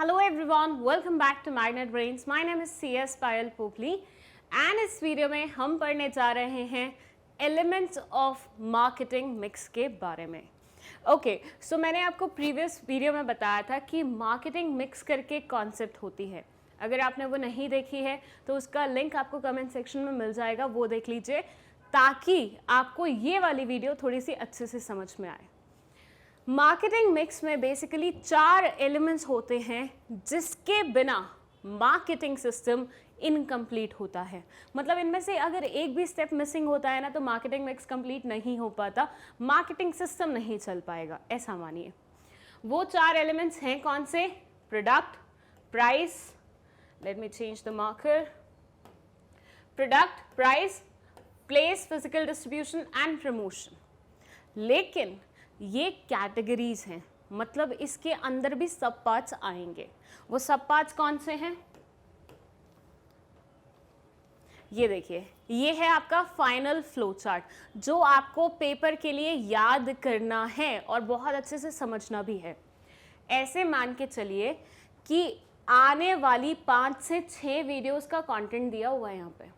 Hello everyone, welcome back to Magnet Brains. My name is CS Payal Popli and इस video में हम पढ़ने जा रहे हैं एलिमेंट्स ऑफ मार्केटिंग मिक्स के बारे में। ओके, सो मैंने आपको प्रीवियस वीडियो में बताया था कि मार्केटिंग मिक्स करके कॉन्सेप्ट होती है। अगर आपने वो नहीं देखी है तो उसका लिंक आपको कमेंट सेक्शन में मिल जाएगा, वो देख लीजिए ताकि आपको ये वाली वीडियो थोड़ी सी अच्छे से समझ में आए। मार्केटिंग मिक्स में बेसिकली 4 एलिमेंट्स होते हैं जिसके बिना मार्केटिंग सिस्टम इनकम्प्लीट होता है। मतलब इनमें से अगर एक भी स्टेप मिसिंग होता है ना तो मार्केटिंग मिक्स कंप्लीट नहीं हो पाता, मार्केटिंग सिस्टम नहीं चल पाएगा, ऐसा मानिए। वो 4 एलिमेंट्स हैं कौन से? Product, price, let me change the marker, product, price, place, physical distribution and promotion. लेकिन ये कैटेगरीज हैं, मतलब इसके अंदर भी सब पार्ट्स आएंगे। वो सब पार्ट्स कौन से हैं? ये देखिए, ये है आपका फाइनल फ्लो चार्ट जो आपको पेपर के लिए याद करना है और बहुत अच्छे से समझना भी है। ऐसे मान के चलिए कि आने वाली 5 से 6 वीडियोस का कंटेंट दिया हुआ है यहाँ पे।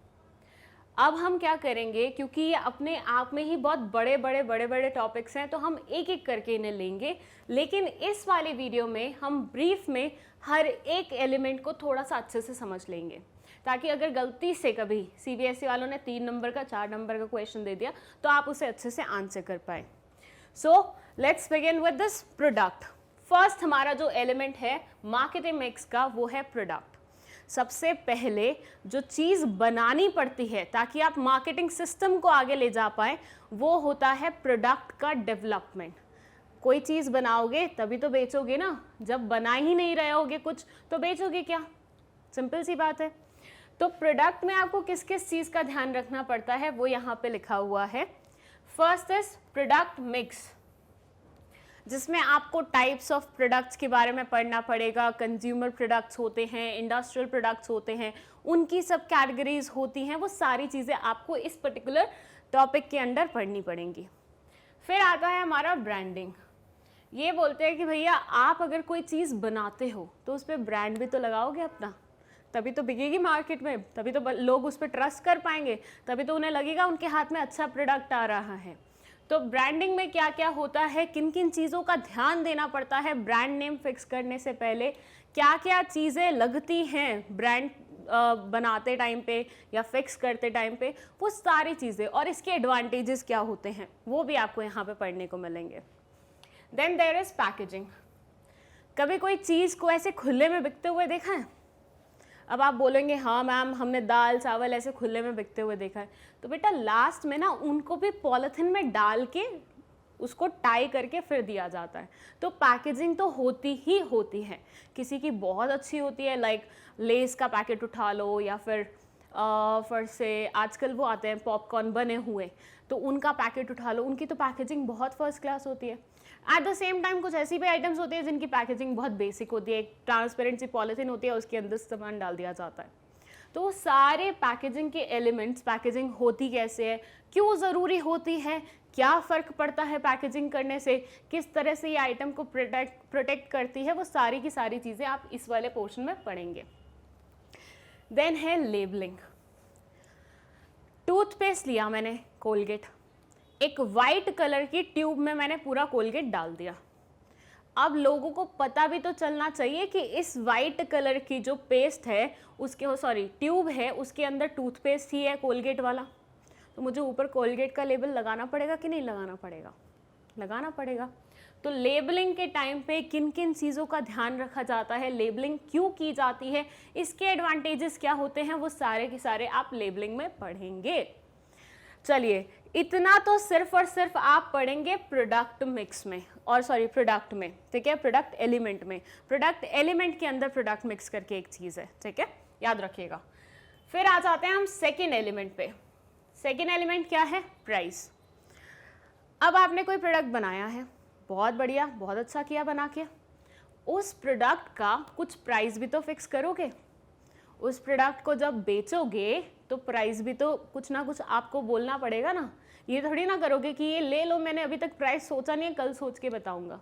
अब हम क्या करेंगे, क्योंकि ये अपने आप में ही बहुत बड़े बड़े टॉपिक्स हैं तो हम एक एक करके इन्हें लेंगे, लेकिन इस वाली वीडियो में हम ब्रीफ में हर एक एलिमेंट को थोड़ा सा अच्छे से समझ लेंगे ताकि अगर गलती से कभी सीबीएसई वालों ने 3 नंबर का 4 नंबर का क्वेश्चन दे दिया तो आप उसे अच्छे से आंसर कर पाए। So let's begin with this product. First हमारा जो एलिमेंट है मार्केटिंग मिक्स का वो है प्रोडक्ट। सबसे पहले जो चीज़ बनानी पड़ती है ताकि आप मार्केटिंग सिस्टम को आगे ले जा पाए वो होता है प्रोडक्ट का डेवलपमेंट। कोई चीज़ बनाओगे तभी तो बेचोगे ना, जब बना ही नहीं रहे होगे कुछ तो बेचोगे क्या? सिंपल सी बात है। तो प्रोडक्ट में आपको किस किस चीज़ का ध्यान रखना पड़ता है वो यहाँ पे लिखा हुआ है। फर्स्ट इज प्रोडक्ट मिक्स, जिसमें आपको टाइप्स ऑफ प्रोडक्ट्स के बारे में पढ़ना पड़ेगा। कंज्यूमर प्रोडक्ट्स होते हैं, इंडस्ट्रियल प्रोडक्ट्स होते हैं, उनकी सब कैटेगरीज होती हैं, वो सारी चीज़ें आपको इस पर्टिकुलर टॉपिक के अंडर पढ़नी पड़ेंगी। फिर आता है हमारा ब्रांडिंग। ये बोलते हैं कि भैया आप अगर कोई चीज़ बनाते हो तो उस पर ब्रांड भी तो लगाओगे अपना, तभी तो बिकेगी मार्केट में, तभी तो लोग उस पर ट्रस्ट कर पाएंगे, तभी तो उन्हें लगेगा उनके हाथ में अच्छा प्रोडक्ट आ रहा है। तो ब्रांडिंग में क्या क्या होता है, किन किन चीज़ों का ध्यान देना पड़ता है ब्रांड नेम फिक्स करने से पहले, क्या क्या चीज़ें लगती हैं ब्रांड बनाते टाइम पे या फिक्स करते टाइम पे, वो सारी चीज़ें और इसके एडवांटेजेस क्या होते हैं वो भी आपको यहाँ पे पढ़ने को मिलेंगे। Then there is packaging. कभी कोई चीज़ को ऐसे खुले में बिकते हुए देखा है? अब आप बोलेंगे हाँ मैम हमने दाल चावल ऐसे खुले में बिकते हुए देखा है, तो बेटा लास्ट में ना उनको भी पॉलिथीन में डाल के उसको टाई करके फिर दिया जाता है। तो पैकेजिंग तो होती ही होती है। किसी की बहुत अच्छी होती है, लाइक लेस का पैकेट उठा लो या फिर से आजकल वो आते हैं पॉपकॉर्न बने हुए, तो उनका पैकेट उठा लो, उनकी तो पैकेजिंग बहुत फर्स्ट क्लास होती है। एट द सेम टाइम कुछ ऐसी भी आइटम्स होती है जिनकी पैकेजिंग बहुत बेसिक होती है, एक ट्रांसपेरेंट सी पॉलिथीन होती है, उसके अंदर सामान डाल दिया जाता है। तो वो सारे पैकेजिंग के एलिमेंट्स, पैकेजिंग होती कैसे है, क्यों ज़रूरी होती है, क्या फ़र्क पड़ता है पैकेजिंग करने से, किस तरह से ये आइटम को प्रोटेक्ट करती है, वो सारी की सारी चीज़ें आप इस वाले पोर्शन में पढ़ेंगे। देन है लेबलिंग। टूथपेस्ट लिया मैंने कोलगेट, एक वाइट कलर की ट्यूब में मैंने पूरा कोलगेट डाल दिया। अब लोगों को पता भी तो चलना चाहिए कि इस वाइट कलर की जो पेस्ट है उसके ट्यूब है उसके अंदर टूथपेस्ट ही है कोलगेट वाला, तो मुझे ऊपर कोलगेट का लेबल लगाना पड़ेगा कि नहीं लगाना पड़ेगा? लगाना पड़ेगा। तो लेबलिंग के टाइम पे किन किन चीज़ों का ध्यान रखा जाता है, लेबलिंग क्यों की जाती है, इसके एडवांटेजेस क्या होते हैं, वो सारे के सारे आप लेबलिंग में पढ़ेंगे। चलिए, इतना तो सिर्फ और सिर्फ आप पढ़ेंगे प्रोडक्ट मिक्स में, और प्रोडक्ट में, ठीक है, प्रोडक्ट एलिमेंट में। प्रोडक्ट एलिमेंट के अंदर प्रोडक्ट मिक्स करके एक चीज़ है, ठीक है, याद रखिएगा। फिर आ जाते हैं हम सेकेंड एलिमेंट पे। सेकेंड एलिमेंट क्या है? प्राइस। अब आपने कोई प्रोडक्ट बनाया है, बहुत बढ़िया, बहुत अच्छा किया बना के, उस प्रोडक्ट का कुछ प्राइस भी तो फिक्स करोगे। उस प्रोडक्ट को जब बेचोगे तो प्राइस भी तो कुछ ना कुछ आपको बोलना पड़ेगा ना। ये थोड़ी ना करोगे कि ये ले लो, मैंने अभी तक प्राइस सोचा नहीं है, कल सोच के बताऊंगा।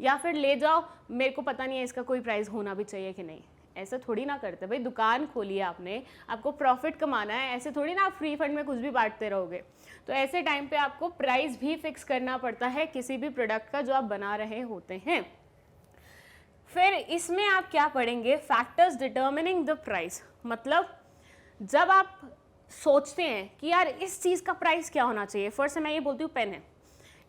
या फिर ले जाओ, मेरे को पता नहीं है इसका कोई प्राइस होना भी चाहिए कि नहीं। ऐसा थोड़ी ना करते भाई, दुकान खोली है आपने, आपको प्रॉफिट कमाना है, ऐसे थोड़ी ना आप फ्री फंड में कुछ भी बांटते रहोगे। तो ऐसे टाइम पे आपको प्राइस भी फिक्स करना पड़ता है किसी भी प्रोडक्ट का जो आप बना रहे होते हैं। फिर इसमें आप क्या पढ़ेंगे, फैक्टर्स डिटर्मिनिंग द प्राइस। मतलब जब आप सोचते हैं कि यार इस चीज़ का प्राइस क्या होना चाहिए, फर्स्ट मैं ये बोलती हूँ पेन है,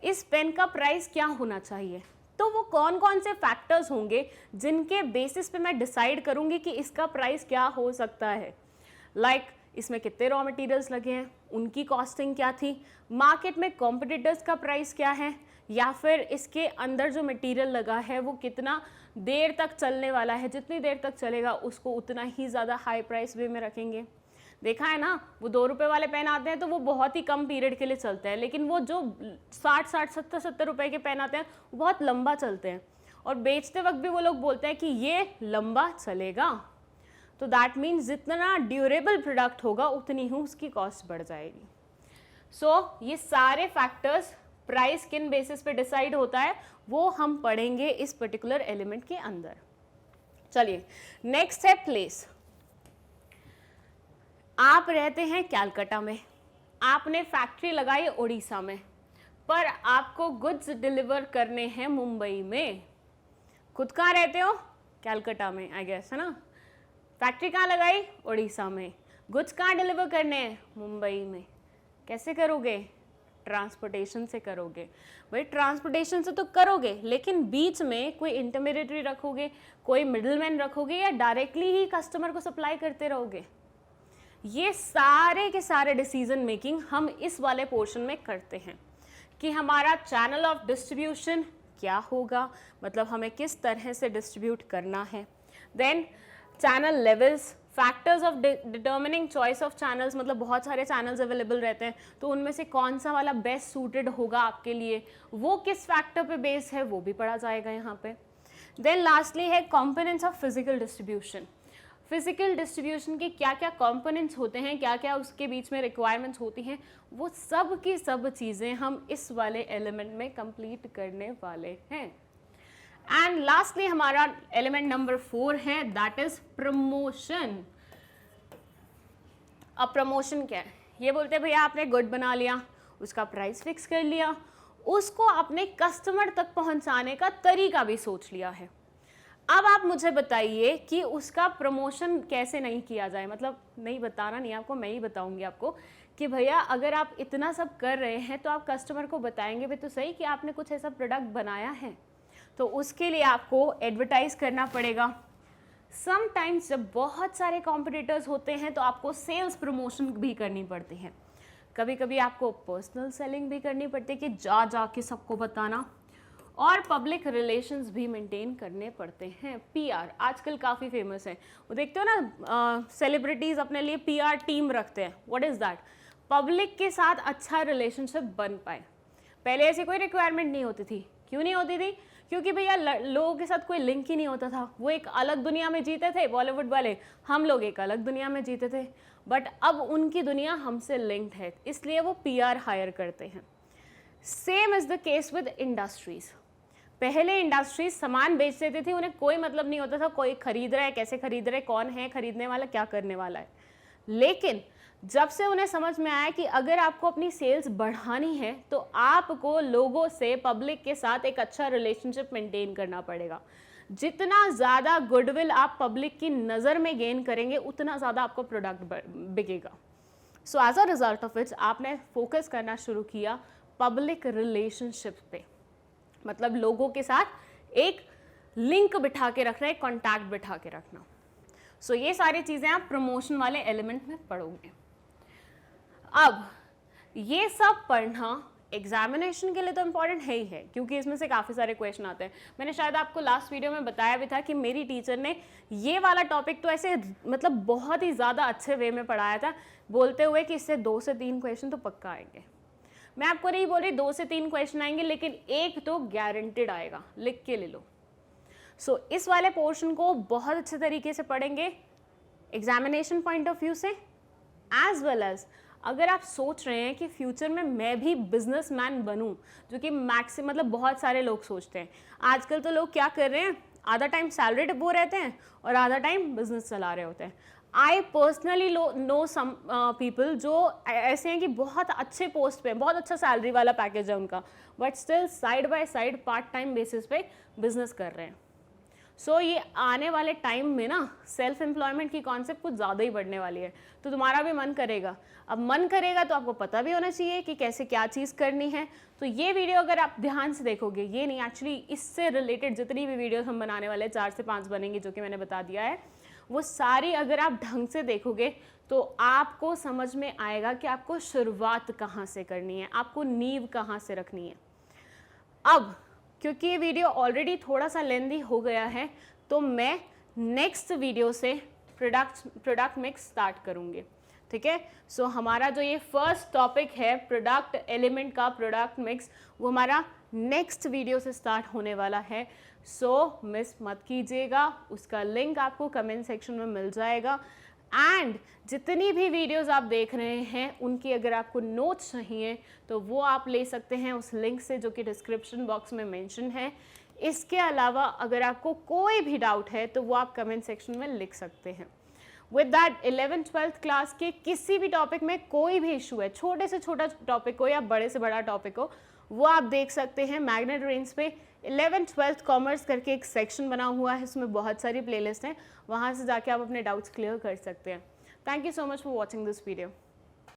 इस पेन का प्राइस क्या होना चाहिए, तो वो कौन कौन से फैक्टर्स होंगे जिनके बेसिस पे मैं डिसाइड करूंगी कि इसका प्राइस क्या हो सकता है। लाइक इसमें कितने रॉ मटेरियल्स लगे हैं, उनकी कॉस्टिंग क्या थी, मार्केट में कॉम्पिटिटर्स का प्राइस क्या है, या फिर इसके अंदर जो मटेरियल लगा है वो कितना देर तक चलने वाला है, जितनी देर तक चलेगा उसको उतना ही ज़्यादा हाई प्राइस वे में रखेंगे। देखा है ना, वो 2 रुपए वाले पेन आते हैं तो वो बहुत ही कम पीरियड के लिए चलते हैं, लेकिन वो जो 60-70 रुपए के पेन आते हैं वो बहुत लंबा चलते हैं, और बेचते वक्त भी वो लोग बोलते हैं कि ये लंबा चलेगा। तो दैट मीन्स जितना ड्यूरेबल प्रोडक्ट होगा उतनी ही उसकी कॉस्ट बढ़ जाएगी। सो ये सारे फैक्टर्स प्राइस किन बेसिस पे डिसाइड होता है वो हम पढ़ेंगे इस पर्टिकुलर एलिमेंट के अंदर। चलिए नेक्स्ट है प्लेस। आप रहते हैं कैलकाटा में, आपने फैक्ट्री लगाई उड़ीसा में, पर आपको गुड्स डिलीवर करने हैं मुंबई में। खुद कहाँ रहते हो, कैलकाटा में आई गेस, है ना। फैक्ट्री कहाँ लगाई, उड़ीसा में, गुड्स कहाँ डिलीवर करने हैं, मुंबई में। कैसे करोगे, ट्रांसपोर्टेशन से करोगे। भाई ट्रांसपोर्टेशन से तो करोगे, लेकिन बीच में कोई इंटरमीडिएटरी रखोगे, कोई मिडलमैन रखोगे, या डायरेक्टली ही कस्टमर को सप्लाई करते रहोगे। ये सारे के सारे डिसीजन मेकिंग हम इस वाले पोर्शन में करते हैं कि हमारा चैनल ऑफ डिस्ट्रीब्यूशन क्या होगा, मतलब हमें किस तरह से डिस्ट्रीब्यूट करना है। Then channel levels, factors of determining choice of channels, मतलब बहुत सारे चैनल्स अवेलेबल रहते हैं, तो उनमें से कौन सा वाला बेस्ट सूटेड होगा आपके लिए, वो किस फैक्टर पे बेस है, वो भी पढ़ा जाएगा यहाँ पे। देन लास्टली है components of physical distribution. Physical distribution के क्या क्या कंपोनेंट्स होते हैं, क्या क्या उसके बीच में रिक्वायरमेंट्स होती हैं, वो सब की सब चीज़ें हम इस वाले एलिमेंट में कंप्लीट करने वाले हैं। एंड लास्टली हमारा एलिमेंट नंबर 4 है, दैट इज प्रमोशन। अब प्रमोशन क्या है, ये बोलते हैं भैया आपने गुड बना लिया, उसका प्राइस फिक्स कर लिया, उसको आपने कस्टमर तक पहुंचाने का तरीका भी सोच लिया है। अब आप मुझे बताइए कि उसका प्रमोशन कैसे नहीं किया जाए, मतलब नहीं बताना नहीं आपको, मैं ही बताऊंगी आपको कि भैया अगर आप इतना सब कर रहे हैं तो आप कस्टमर को बताएंगे भी तो सही कि आपने कुछ ऐसा प्रोडक्ट बनाया है, तो उसके लिए आपको एडवर्टाइज करना पड़ेगा। समटाइम्स जब बहुत सारे कॉम्पिटिटर्स होते हैं तो आपको सेल्स प्रमोशन भी करनी पड़ती है, कभी कभी आपको पर्सनल सेलिंग भी करनी पड़ती है कि जा जा के सबको बताना, और पब्लिक रिलेशंस भी मेंटेन करने पड़ते हैं। पीआर आजकल काफ़ी फेमस है, वो देखते हो ना सेलिब्रिटीज़ अपने लिए पीआर टीम रखते हैं। व्हाट इज़ दैट, पब्लिक के साथ अच्छा रिलेशनशिप बन पाए। पहले ऐसी कोई रिक्वायरमेंट नहीं होती थी, क्यों नहीं होती थी, क्योंकि भैया लोगों के साथ कोई लिंक ही नहीं होता था, वो एक अलग दुनिया में जीते थे बॉलीवुड वाले, हम लोग एक अलग दुनिया में जीते थे, बट अब उनकी दुनिया हमसे लिंक्ड है, इसलिए वो पीआर हायर करते हैं। Same is the case with industries. पहले इंडस्ट्रीज सामान बेच देती थी, उन्हें कोई मतलब नहीं होता था कोई खरीद रहा है, कैसे खरीद रहे, कौन है खरीदने वाला, क्या करने वाला है। लेकिन जब से उन्हें समझ में आया कि अगर आपको अपनी सेल्स बढ़ानी है तो आपको लोगों से, पब्लिक के साथ एक अच्छा रिलेशनशिप मेंटेन करना पड़ेगा। जितना ज़्यादा गुडविल आप पब्लिक की नज़र में गेन करेंगे उतना ज़्यादा आपको प्रोडक्ट बिकेगा। So as a result of which आपने फोकस करना शुरू किया पब्लिक रिलेशनशिप पे, मतलब लोगों के साथ एक लिंक बिठा के रखना, एक कॉन्टैक्ट बिठा के रखना। सो ये सारी चीज़ें आप प्रमोशन वाले एलिमेंट में पढ़ोगे। अब ये सब पढ़ना एग्जामिनेशन के लिए तो इम्पॉर्टेंट है ही है, क्योंकि इसमें से काफ़ी सारे क्वेश्चन आते हैं। मैंने शायद आपको लास्ट वीडियो में बताया भी था कि मेरी टीचर ने ये वाला टॉपिक तो ऐसे मतलब बहुत ही ज़्यादा अच्छे वे में पढ़ाया था, बोलते हुए कि इससे 2 से 3 क्वेश्चन तो पक्का आएंगे। मैं आपको नहीं बोल रही 2 से 3 क्वेश्चन आएंगे, लेकिन एक तो गारंटेड आएगा, लिख के ले लो। सो इस वाले पोर्शन को बहुत अच्छे तरीके से पढ़ेंगे एग्जामिनेशन पॉइंट ऑफ व्यू से, एज वेल एज अगर आप सोच रहे हैं कि फ्यूचर में मैं भी बिजनेसमैन बनूं, जो कि मतलब बहुत सारे लोग सोचते हैं, आजकल तो लोग क्या कर रहे हैं, आधा टाइम सैलरी डिपो रहते हैं और आधा टाइम बिजनेस चला रहे होते हैं। I personally know some people जो ऐसे हैं कि बहुत अच्छे पोस्ट पे, बहुत अच्छा सैलरी वाला पैकेज है उनका, but still side by side part time basis पे बिजनेस कर रहे हैं। सो ये आने वाले टाइम में ना सेल्फ एम्प्लॉयमेंट की कॉन्सेप्ट कुछ ज़्यादा ही बढ़ने वाली है, तो तुम्हारा भी मन करेगा। अब मन करेगा तो आपको पता भी होना चाहिए कि कैसे क्या चीज़ करनी है। तो ये वीडियो अगर आप ध्यान से देखोगे, ये नहीं एक्चुअली इससे रिलेटेड जितनी भी वीडियोस हम बनाने वाले 4 से 5 बनेंगी, जो कि मैंने बता दिया है, वो सारी अगर आप ढंग से देखोगे तो आपको समझ में आएगा कि आपको शुरुआत कहाँ से करनी है, आपको नींव कहाँ से रखनी है। अब क्योंकि ये वीडियो ऑलरेडी थोड़ा सा लेंदी हो गया है, तो मैं नेक्स्ट वीडियो से प्रोडक्ट मिक्स स्टार्ट करूँगी, ठीक है। सो हमारा जो ये फर्स्ट टॉपिक है प्रोडक्ट एलिमेंट का प्रोडक्ट मिक्स, वो हमारा नेक्स्ट वीडियो से स्टार्ट होने वाला है। सो मिस मत कीजिएगा, उसका लिंक आपको कमेंट सेक्शन में मिल जाएगा। एंड जितनी भी वीडियोस आप देख रहे हैं उनकी अगर आपको नोट्स चाहिए तो वो आप ले सकते हैं उस लिंक से, जो कि डिस्क्रिप्शन बॉक्स में मेंशन है। इसके अलावा अगर आपको कोई भी डाउट है तो वो आप कमेंट सेक्शन में लिख सकते हैं। विद दैट 11th-12th क्लास के किसी भी टॉपिक में कोई भी इशू है, छोटे से छोटा टॉपिक हो या बड़े से बड़ा टॉपिक हो, वो आप देख सकते हैं मैग्नेट रेंज पे 11th-12th कॉमर्स करके एक सेक्शन बना हुआ है, इसमें बहुत सारी प्लेलिस्ट हैं, वहाँ से जाके आप अपने डाउट्स क्लियर कर सकते हैं। Thank you so much for watching this video.